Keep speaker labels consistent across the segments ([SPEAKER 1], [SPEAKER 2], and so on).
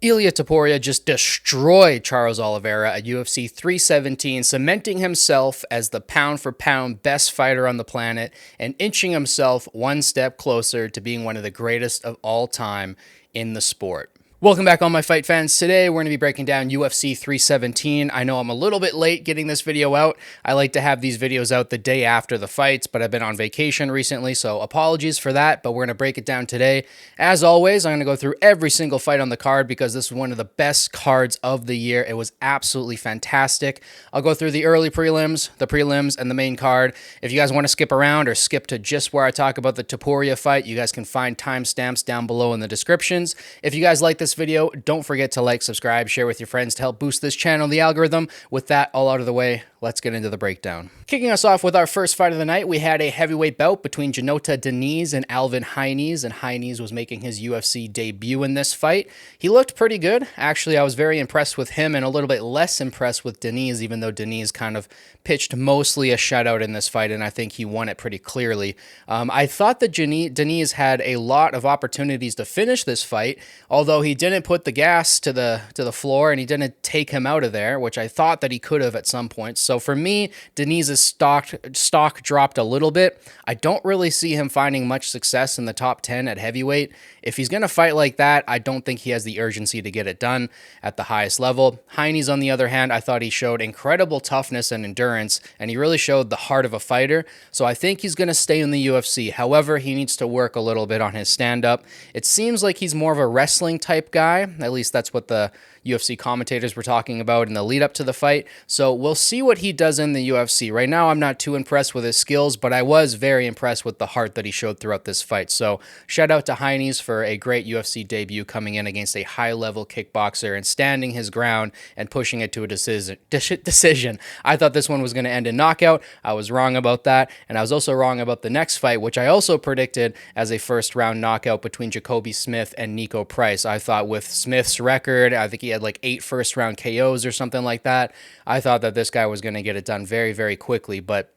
[SPEAKER 1] Ilia Topuria just destroyed Charles Oliveira at UFC 317, cementing himself as the pound-for-pound best fighter on the planet and inching himself one step closer to being one of the greatest of all time in the sport. Welcome back, all my fight fans. Today, we're going to be breaking down UFC 317. I know I'm a little bit late getting this video out. I like to have these videos out the day after the fights, but I've been on vacation recently, so apologies for that, but we're going to break it down today. As always, I'm going to go through every single fight on the card because this is one of the best cards of the year. It was absolutely fantastic. I'll go through the early prelims, and the main card. If you guys want to skip around or skip to just where I talk about the Topuria fight, you guys can find timestamps down below in the descriptions. If you guys like this video, don't forget to like, subscribe, share with your friends to help boost this channel, the algorithm. With that all out of the way, let's get into the breakdown. Kicking us off with our first fight of the night, we had a heavyweight bout between Jonota Diniz and Alvin Heines, and Heines was making his UFC debut in this fight. He looked pretty good. Actually, I was very impressed with him and a little bit less impressed with Diniz, even though Diniz kind of pitched mostly a shutout in this fight, and I think he won it pretty clearly. I thought that Diniz had a lot of opportunities to finish this fight, although he didn't put the gas to the floor and he didn't take him out of there, which I thought that he could have at some point. So for me, Diniz's stock dropped a little bit. I don't really see him finding much success in the top 10 at heavyweight. If he's going to fight like that, I don't think he has the urgency to get it done at the highest level. Heines, on the other hand, I thought he showed incredible toughness and endurance, and he really showed the heart of a fighter. So I think he's going to stay in the UFC. However, he needs to work a little bit on his stand-up. It seems like he's more of a wrestling type guy. At least that's what the UFC commentators were talking about in the lead up to the fight. So we'll see what he does in the UFC. Right now, I'm not too impressed with his skills, but I was very impressed with the heart that he showed throughout this fight. So shout out to Heines for a great UFC debut, coming in against a high-level kickboxer and standing his ground and pushing it to a decision. I thought this one was going to end in knockout. I was wrong about that, and I was also wrong about the next fight, which I also predicted as a first-round knockout between Jacoby Smith and Nico Price. I thought with Smith's record, I think he had like 8 first-round KOs or something like that. I thought that this guy was going to get it done very, very quickly, but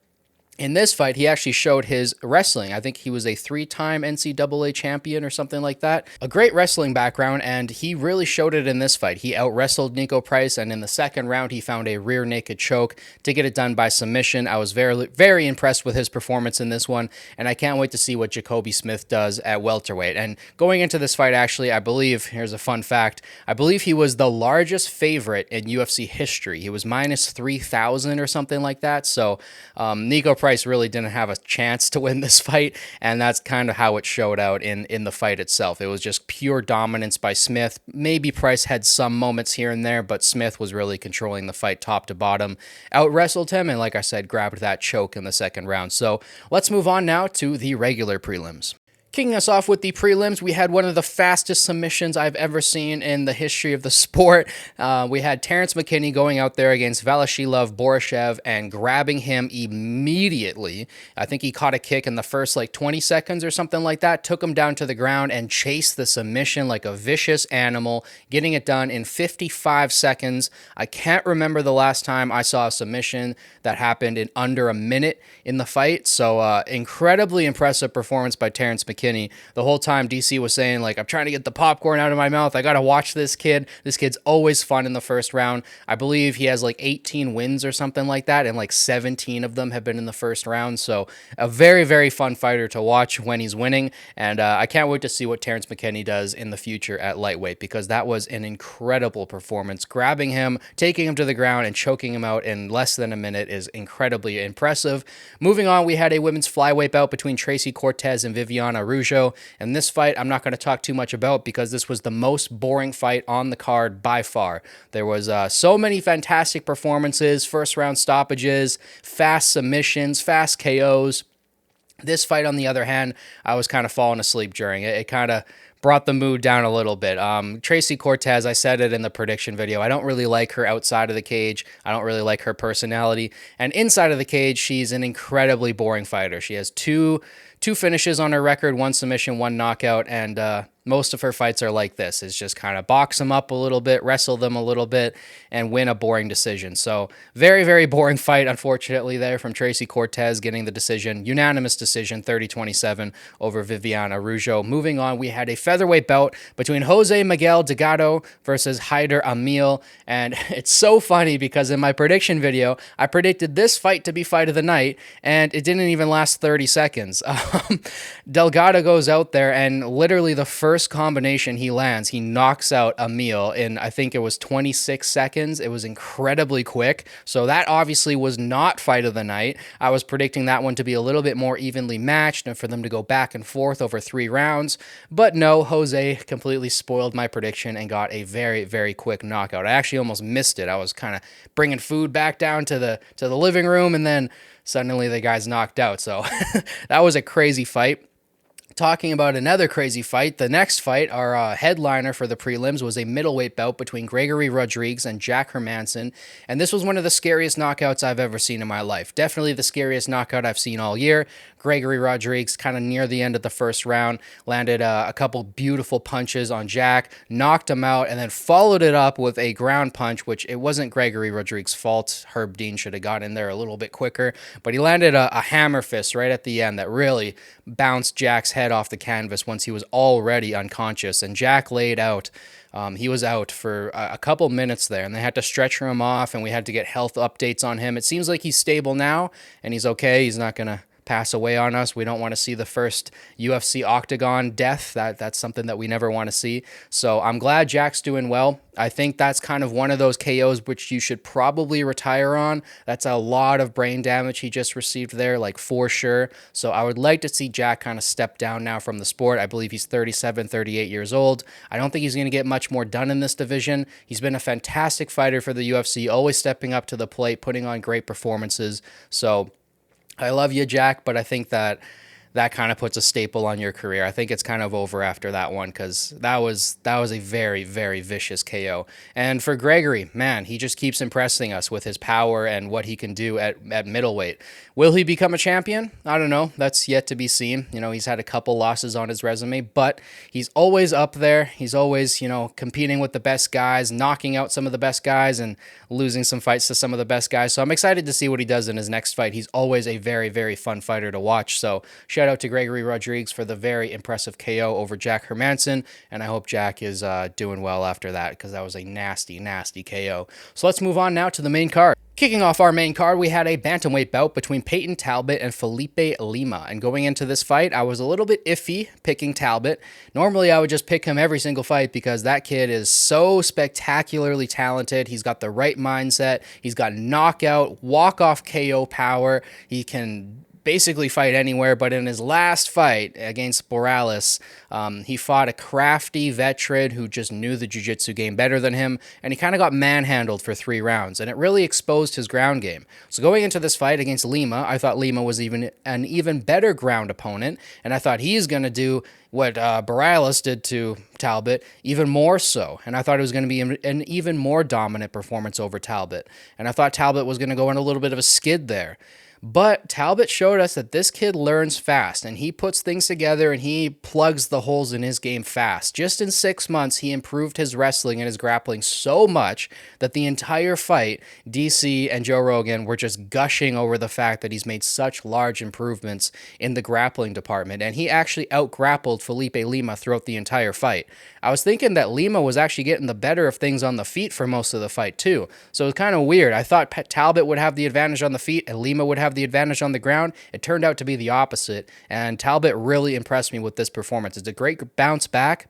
[SPEAKER 1] in this fight, he actually showed his wrestling. I think he was a 3-time NCAA champion or something like that. A great wrestling background, and he really showed it in this fight. He out-wrestled Nico Price, and in the second round, he found a rear naked choke to get it done by submission. I was very, very impressed with his performance in this one, and I can't wait to see what Jacoby Smith does at welterweight. And going into this fight, actually, I believe, here's a fun fact, I believe he was the largest favorite in UFC history. He was minus 3,000 or something like that, so Nico Price really didn't have a chance to win this fight, and that's kind of how it showed out in the fight itself. It was just pure dominance by Smith. Maybe Price had some moments here and there, but Smith was really controlling the fight top to bottom, out-wrestled him, and like I said, grabbed that choke in the second round. So let's move on now to the regular prelims. Kicking us off with the prelims, we had one of the fastest submissions I've ever seen in the history of the sport. We had Terrence McKinney going out there against Valashilov Borashev and grabbing him immediately. I think he caught a kick in the first 20 seconds or something like that, took him down to the ground and chased the submission like a vicious animal, getting it done in 55 seconds. I can't remember the last time I saw a submission that happened in under a minute in the fight. So incredibly impressive performance by Terrence McKinney. The whole time DC was saying, I'm trying to get the popcorn out of my mouth. I got to watch this kid. This kid's always fun in the first round. I believe he has 18 wins or something like that, and 17 of them have been in the first round. So a very, very fun fighter to watch when he's winning, and I can't wait to see what Terrence McKinney does in the future at lightweight, because that was an incredible performance. Grabbing him, taking him to the ground, and choking him out in less than a minute is incredibly impressive. Moving on, we had a women's flyweight bout between Tracy Cortez and Viviana Araujo. And this fight, I'm not going to talk too much about because this was the most boring fight on the card by far. There was so many fantastic performances, first round stoppages, fast submissions, fast KOs. This fight, on the other hand, I was kind of falling asleep during it. It kind of brought the mood down a little bit. Tracy Cortez, I said it in the prediction video, I don't really like her outside of the cage. I don't really like her personality. And inside of the cage, she's an incredibly boring fighter. She has two 2 finishes on her record, 1 submission, 1 knockout, and most of her fights are like this. It's just kind of box them up a little bit, wrestle them a little bit, and win a boring decision. So very, very boring fight, unfortunately, there from Tracy Cortez getting the decision. Unanimous decision, 30-27 over Viviana Araujo. Moving on, we had a featherweight bout between Jose Miguel Delgado versus Haider Amil. And it's so funny because in my prediction video, I predicted this fight to be fight of the night, and it didn't even last 30 seconds. Delgado goes out there, and literally the first combination he lands, he knocks out Amil in, I think it was 26 seconds. It was incredibly quick. So that obviously was not fight of the night. I was predicting that one to be a little bit more evenly matched and for them to go back and forth over 3 rounds. But no, Jose completely spoiled my prediction and got a very, very quick knockout. I actually almost missed it. I was kind of bringing food back down to the living room, and then suddenly the guy's knocked out. So that was a crazy fight. Talking about another crazy fight, the next fight, our headliner for the prelims, was a middleweight bout between Gregory Rodrigues and Jack Hermansson, and this was one of the scariest knockouts I've ever seen in my life. Definitely the scariest knockout I've seen all year. Gregory Rodrigues, kind of near the end of the first round, landed a couple beautiful punches on Jack, knocked him out, and then followed it up with a ground punch, which it wasn't Gregory Rodrigues' fault. Herb Dean should have got in there a little bit quicker, but he landed a hammer fist right at the end that really bounced Jack's head off the canvas once he was already unconscious, and Jack laid out. He was out for a couple minutes there, and they had to stretcher him off, and we had to get health updates on him. It seems like he's stable now, and he's okay. He's not going to pass away on us. We don't want to see the first UFC octagon death. That's something that we never want to see. So I'm glad Jack's doing well. I think that's kind of one of those KOs which you should probably retire on. That's a lot of brain damage he just received there, like for sure. So I would like to see Jack kind of step down now from the sport. I believe he's 37, 38 years old. I don't think he's going to get much more done in this division. He's been a fantastic fighter for the UFC, always stepping up to the plate, putting on great performances. So I love you, Jack, but I think that kind of puts a staple on your career. I think it's kind of over after that one because that was a very, very vicious KO. And for Gregory, man, he just keeps impressing us with his power and what he can do at middleweight. Will he become a champion? I don't know. That's yet to be seen. You know, he's had a couple losses on his resume, but he's always up there. He's always, competing with the best guys, knocking out some of the best guys and losing some fights to some of the best guys. So I'm excited to see what he does in his next fight. He's always a very, very fun fighter to watch. So shout out to Gregory Rodrigues for the very impressive KO over Jack Hermansson, and I hope Jack is doing well after that because that was a nasty, nasty KO. So let's move on now to the main card. Kicking off our main card, we had a bantamweight bout between Peyton Talbot and Felipe Lima. And going into this fight, I was a little bit iffy picking Talbot. Normally, I would just pick him every single fight because that kid is so spectacularly talented. He's got the right mindset. He's got knockout, walk-off KO power. He can basically fight anywhere, but in his last fight against Morales, he fought a crafty veteran who just knew the jiu-jitsu game better than him, and he kind of got manhandled for 3 rounds, and it really exposed his ground game. So going into this fight against Lima, I thought Lima was an even better ground opponent, and I thought he's going to do what Morales did to Talbot, even more so. And I thought it was going to be an even more dominant performance over Talbot. And I thought Talbot was going to go on a little bit of a skid there. But Talbot showed us that this kid learns fast, and he puts things together, and he plugs the holes in his game fast. Just in 6 months, he improved his wrestling and his grappling so much that the entire fight, DC and Joe Rogan were just gushing over the fact that he's made such large improvements in the grappling department, and he actually out-grappled Felipe Lima throughout the entire fight. I was thinking that Lima was actually getting the better of things on the feet for most of the fight, too. So it was kind of weird. I thought Talbot would have the advantage on the feet, and Lima would have the advantage on the ground. It turned out to be the opposite, and Talbot really impressed me with this performance. It's a great bounce back.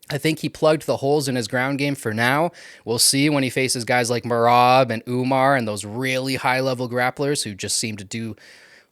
[SPEAKER 1] I think he plugged the holes in his ground game for now. We'll see when he faces guys like Merab and Umar and those really high-level grapplers who just seem to do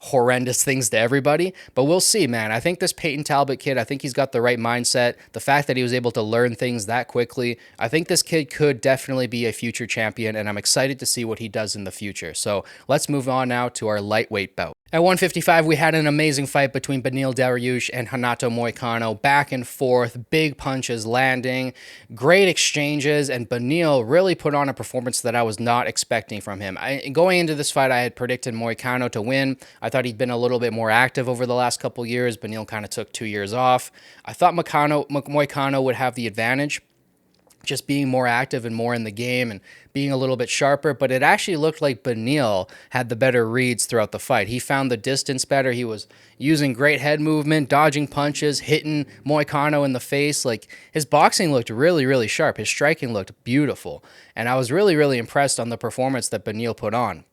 [SPEAKER 1] horrendous things to everybody, but we'll see, man. I think this Peyton Talbot kid, I think he's got the right mindset. The fact that he was able to learn things that quickly, I think this kid could definitely be a future champion, and I'm excited to see what he does in the future. So let's move on now to our lightweight bout. At 155, we had an amazing fight between Beneil Dariush and Renato Moicano. Back and forth, big punches landing, great exchanges, and Beneil really put on a performance that I was not expecting from him. Going into this fight, I had predicted Moicano to win. I thought he'd been a little bit more active over the last couple years. Beneil kind of took 2 years off. I thought Moicano would have the advantage, just being more active and more in the game and being a little bit sharper, but it actually looked like Beneil had the better reads throughout the fight. He found the distance better. He was using great head movement, dodging punches, hitting Moicano in the face. Like, his boxing looked really, really sharp. His striking looked beautiful. And I was really, really impressed on the performance that Beneil put on.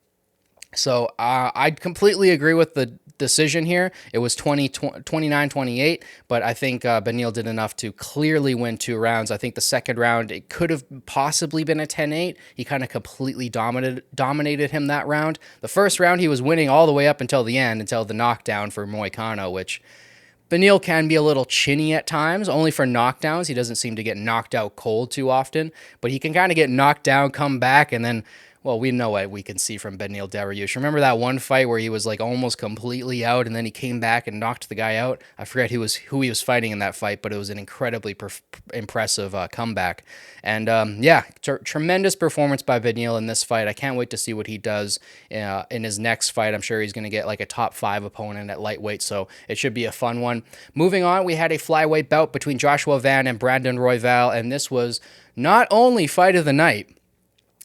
[SPEAKER 1] So I completely agree with the decision here. It was 29-28, but I think Beneil did enough to clearly win 2 rounds. I think the second round, it could have possibly been a 10-8. He kind of completely dominated him that round. The first round, he was winning all the way up until the end, until the knockdown for Moicano, which Beneil can be a little chinny at times, only for knockdowns. He doesn't seem to get knocked out cold too often, but he can kind of get knocked down, come back, and then, well, we know what we can see from Beneil Dariush. Remember that one fight where he was like almost completely out, and then he came back and knocked the guy out? I forget who he was fighting in that fight, but it was an incredibly impressive comeback. And tremendous performance by Beneil in this fight. I can't wait to see what he does in his next fight. I'm sure he's going to get like a top 5 opponent at lightweight, so it should be a fun one. Moving on, we had a flyweight bout between Joshua Van and Brandon Royval, and this was not only fight of the night,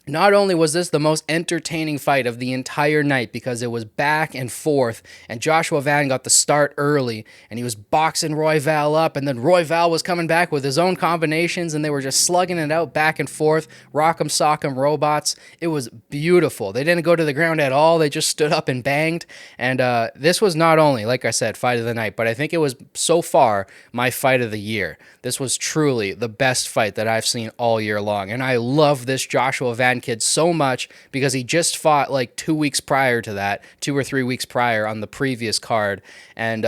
[SPEAKER 1] not only was this the most entertaining fight of the entire night because it was back and forth, and Joshua Van got the start early, and he was boxing Royval up, and then Royval was coming back with his own combinations, and they were just slugging it out back and forth, rock'em sock'em robots. It was beautiful. They didn't go to the ground at all. They just stood up and banged, and this was not only, like I said, fight of the night, but I think it was so far my fight of the year. This was truly the best fight that I've seen all year long, and I love this Joshua Van kid so much because he just fought like 2 weeks prior to that, 2 or 3 weeks prior on the previous card. And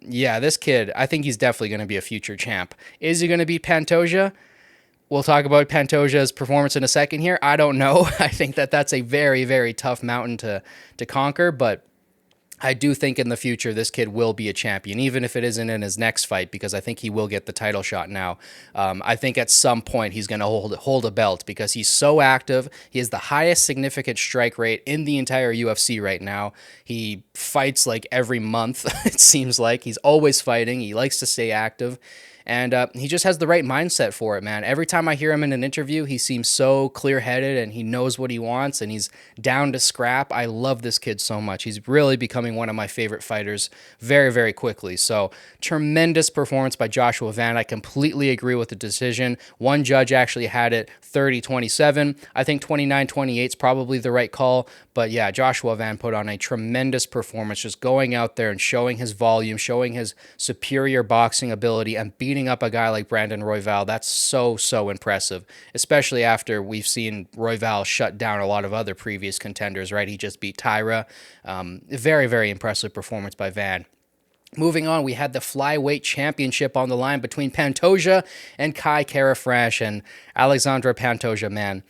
[SPEAKER 1] this kid, I think he's definitely going to be a future champ. Is he going to beat Pantoja? We'll talk about Pantoja's performance in a second here. I don't know. I think that's a very, very tough mountain to conquer, but I do think in the future this kid will be a champion, even if it isn't in his next fight, because I think he will get the title shot now. I think at some point he's going to hold a belt because he's so active. He has the highest significant strike rate in the entire UFC right now. He fights like every month, it seems like. He's always fighting. He likes to stay active. And he just has the right mindset for it, man. Every time I hear him in an interview, he seems so clear-headed and he knows what he wants and he's down to scrap. I love this kid so much. He's really becoming one of my favorite fighters very, very quickly. So tremendous performance by Joshua Van. I completely agree with the decision. One judge actually had it 30-27. I think 29-28 is probably the right call. But yeah, Joshua Van put on a tremendous performance, just going out there and showing his volume, showing his superior boxing ability, and beating up a guy like Brandon Royval. That's so, so impressive, especially after we've seen Royval shut down a lot of other previous contenders, right? He just beat Tyra. Very, very impressive performance by Van. Moving on, we had the flyweight championship on the line between Pantoja and Kai Kara-France. And Alexandre Pantoja, man,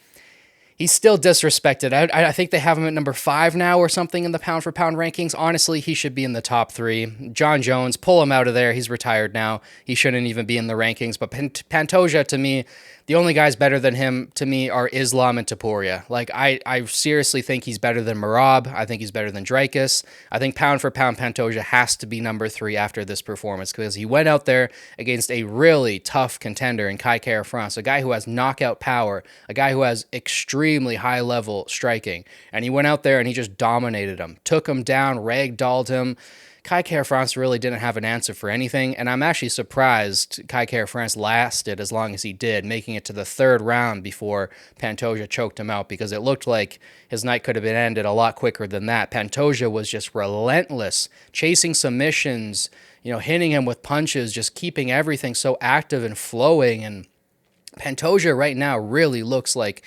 [SPEAKER 1] he's still disrespected. I think they have him at number 5 now or something in the pound-for-pound rankings. Honestly, he should be in the top 3. John Jones, pull him out of there. He's retired now. He shouldn't even be in the rankings. But Pantoja, to me, the only guys better than him, to me, are Islam and Topuria. Like, I seriously think he's better than Merab. I think he's better than Dreykus. I think pound-for-pound Pantoja has to be number 3 after this performance because he went out there against a really tough contender in Kai Kara-France, a guy who has knockout power, a guy who has extremely high-level striking. And he went out there and he just dominated him, took him down, ragdolled him. Kai Kara-France really didn't have an answer for anything, and I'm actually surprised Kai Kara-France lasted as long as he did, making it to the 3rd round before Pantoja choked him out, because it looked like his night could have been ended a lot quicker than that. Pantoja was just relentless, chasing submissions, hitting him with punches, just keeping everything so active and flowing, and Pantoja right now really looks like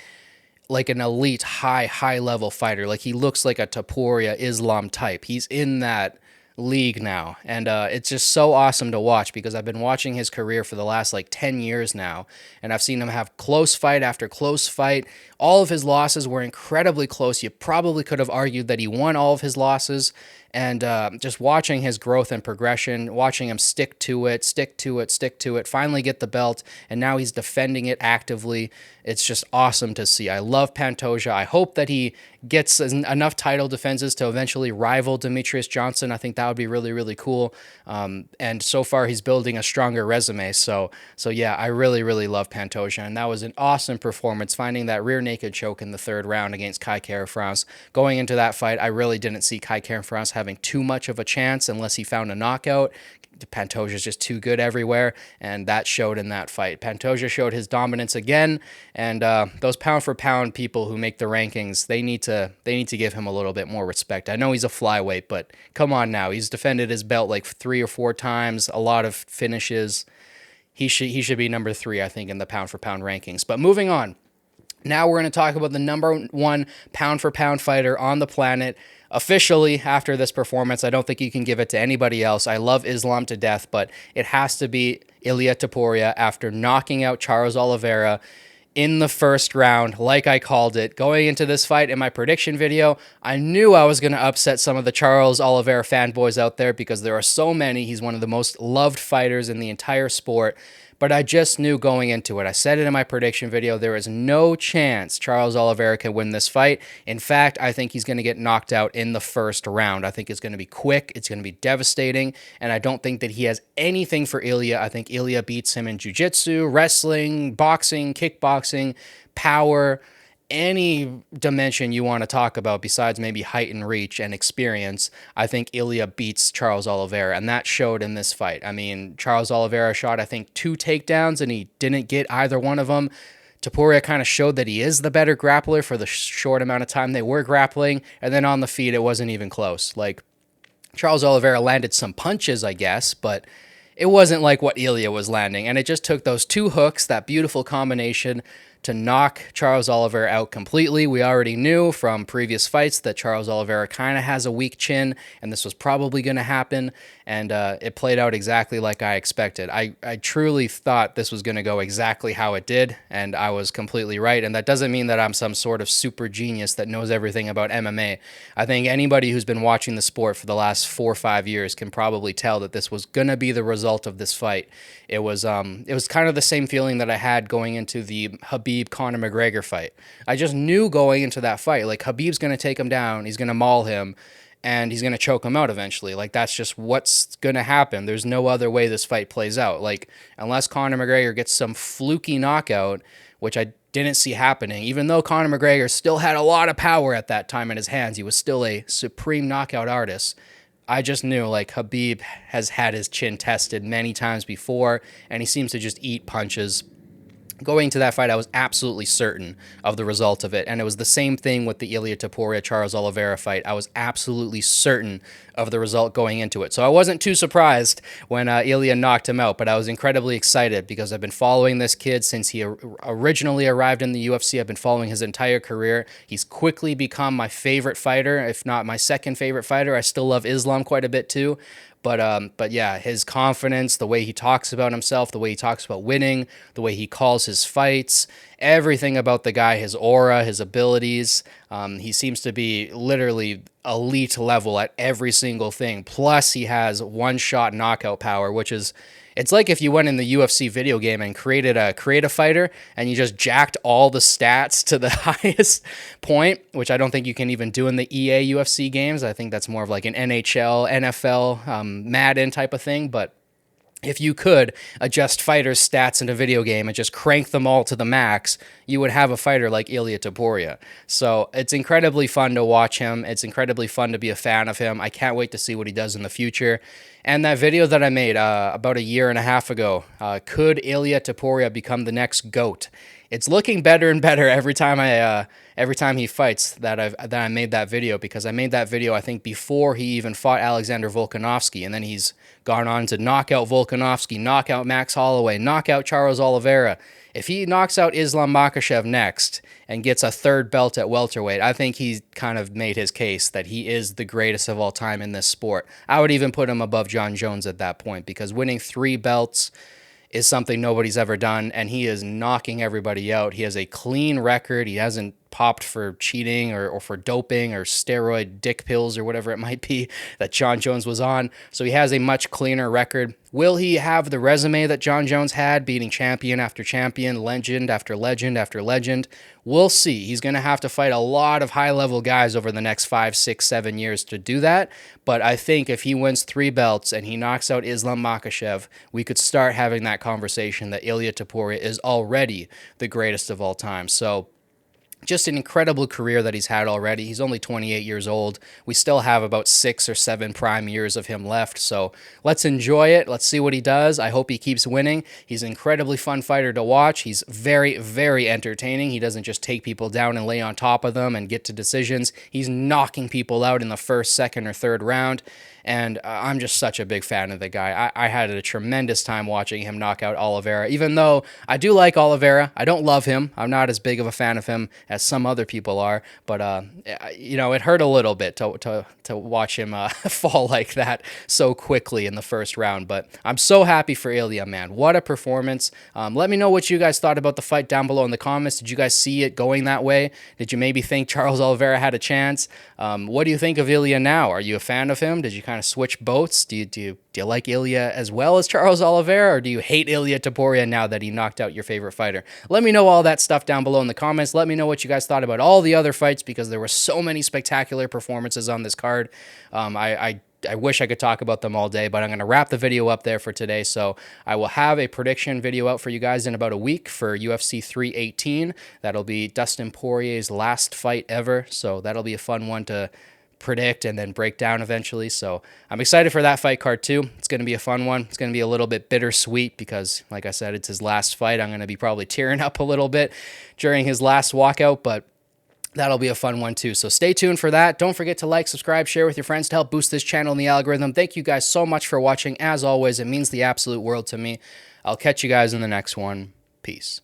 [SPEAKER 1] an elite high level fighter. Like, he looks like a Topuria Islam type. He's in that league now, and it's just so awesome to watch because I've been watching his career for the last 10 years now, and I've seen him have close fight after close fight. All of his losses were incredibly close. You probably could have argued that he won all of his losses, And just watching his growth and progression, watching him stick to it, finally get the belt, and now he's defending it actively. It's just awesome to see. I love Pantoja. I hope that he gets enough title defenses to eventually rival Demetrius Johnson. I think that would be really, really cool. And so far, he's building a stronger resume. So yeah, I really, really love Pantoja. And that was an awesome performance, finding that rear naked choke in the third round against Kai Kara-France. Going into that fight, I really didn't see Kai Kara-France having too much of a chance unless he found a knockout. Pantoja is just too good everywhere, and that showed in that fight. Pantoja showed his dominance again, and those pound for pound people who make the rankings, they need to give him a little bit more respect. I know he's a flyweight, but come on now, he's defended his belt like 3 or 4 times, a lot of finishes. He should be number 3, I think, in the pound for pound rankings. But moving on. Now we're going to talk about the number 1 pound for pound fighter on the planet. Officially, after this performance, I don't think you can give it to anybody else. I love Islam to death, but it has to be Ilia Topuria after knocking out Charles Oliveira in the first round, like I called it. Going into this fight in my prediction video, I knew I was going to upset some of the Charles Oliveira fanboys out there because there are so many. He's one of the most loved fighters in the entire sport. But I just knew going into it. I said it in my prediction video, there is no chance Charles Oliveira can win this fight. In fact, I think he's going to get knocked out in the first round. I think it's going to be quick. It's going to be devastating. And I don't think that he has anything for Ilia. I think Ilia beats him in jiu-jitsu, wrestling, boxing, kickboxing, power, any dimension you want to talk about besides maybe height and reach and experience. I think Ilia beats Charles Oliveira, and that showed in this fight. I mean, Charles Oliveira shot, I think, 2 takedowns, and he didn't get either one of them. Topuria kind of showed that he is the better grappler for the short amount of time they were grappling, and then on the feet, it wasn't even close. Like, Charles Oliveira landed some punches, I guess, but it wasn't like what Ilia was landing, and it just took those 2 hooks, that beautiful combination, to knock Charles Oliveira out completely. We already knew from previous fights that Charles Oliveira kind of has a weak chin, and this was probably going to happen, and it played out exactly like I expected. I truly thought this was going to go exactly how it did, and I was completely right, and that doesn't mean that I'm some sort of super genius that knows everything about MMA. I think anybody who's been watching the sport for the last 4 or 5 years can probably tell that this was going to be the result of this fight. It was kind of the same feeling that I had going into the Habib-Conor McGregor fight. I just knew going into that fight, like, Habib's going to take him down, he's going to maul him, and he's going to choke him out eventually. Like, that's just what's going to happen. There's no other way this fight plays out. Like, unless Conor McGregor gets some fluky knockout, which I didn't see happening, even though Conor McGregor still had a lot of power at that time in his hands. He was still a supreme knockout artist. I just knew, like, Habib has had his chin tested many times before, and he seems to just eat punches. Going into that fight, I was absolutely certain of the result of it, and it was the same thing with the Ilia Topuria-Charles Oliveira fight. I was absolutely certain of the result going into it. So I wasn't too surprised when Ilia knocked him out, but I was incredibly excited because I've been following this kid since he originally arrived in the UFC. I've been following his entire career. He's quickly become my favorite fighter, if not my second favorite fighter. I still love Islam quite a bit too. But yeah, his confidence, the way he talks about himself, the way he talks about winning, the way he calls his fights, everything about the guy, his aura, his abilities. He seems to be literally elite level at every single thing. Plus, he has one-shot knockout power, which is... It's like if you went in the UFC video game and created a fighter and you just jacked all the stats to the highest point, which I don't think you can even do in the EA UFC games. I think that's more of like an NHL, NFL, Madden type of thing. But if you could adjust fighters' stats in a video game and just crank them all to the max, you would have a fighter like Ilia Topuria. So it's incredibly fun to watch him. It's incredibly fun to be a fan of him. I can't wait to see what he does in the future. And that video that I made about a year and a half ago, could Ilia Topuria become the next GOAT? It's looking better and better every time he fights that I made that video, because I made that video, I think, before he even fought Alexander Volkanovski, and then he's gone on to knock out Volkanovski, knock out Max Holloway, knock out Charles Oliveira. If he knocks out Islam Makhachev next and gets a 3rd belt at welterweight, I think he's kind of made his case that he is the greatest of all time in this sport. I would even put him above John Jones at that point, because winning 3 belts is something nobody's ever done, and he is knocking everybody out. He has a clean record. He hasn't popped for cheating or for doping or steroid dick pills or whatever it might be that Jon Jones was on. So he has a much cleaner record. Will he have the resume that Jon Jones had, beating champion after champion, legend after legend after legend? We'll see. He's going to have to fight a lot of high-level guys over the next 5, 6, 7 years to do that. But I think if he wins 3 belts and he knocks out Islam Makhachev, we could start having that conversation that Ilia Topuria is already the greatest of all time. So just an incredible career that he's had already. He's only 28 years old. We still have about 6 or 7 prime years of him left. So let's enjoy it. Let's see what he does. I hope he keeps winning. He's an incredibly fun fighter to watch. He's very, very entertaining. He doesn't just take people down and lay on top of them and get to decisions. He's knocking people out in the first, second, or third round. And I'm just such a big fan of the guy. I had a tremendous time watching him knock out Oliveira, even though I do like Oliveira. I don't love him. I'm not as big of a fan of him as some other people are. But, it hurt a little bit to watch him fall like that so quickly in the first round. But I'm so happy for Ilia, man. What a performance. Let me know what you guys thought about the fight down below in the comments. Did you guys see it going that way? Did you maybe think Charles Oliveira had a chance? What do you think of Ilia now? Are you a fan of him? Did you kind of switch boats? Do you like Ilia as well as Charles Oliveira, or do you hate Ilia Topuria now that he knocked out your favorite fighter? Let me know all that stuff down below in the comments. Let me know what you guys thought about all the other fights, because there were so many spectacular performances on this card. I wish I could talk about them all day, but I'm going to wrap the video up there for today. So I will have a prediction video out for you guys in about a week for UFC 318. That'll be Dustin Poirier's last fight ever. So that'll be a fun one to predict and then break down eventually. So I'm excited for that fight card too. It's going to be a fun one. It's going to be a little bit bittersweet because, like I said, it's his last fight. I'm going to be probably tearing up a little bit during his last walkout, but that'll be a fun one too. So stay tuned for that. Don't forget to like, subscribe, share with your friends to help boost this channel in the algorithm. Thank you guys so much for watching. As always, it means the absolute world to me. I'll catch you guys in the next one. Peace.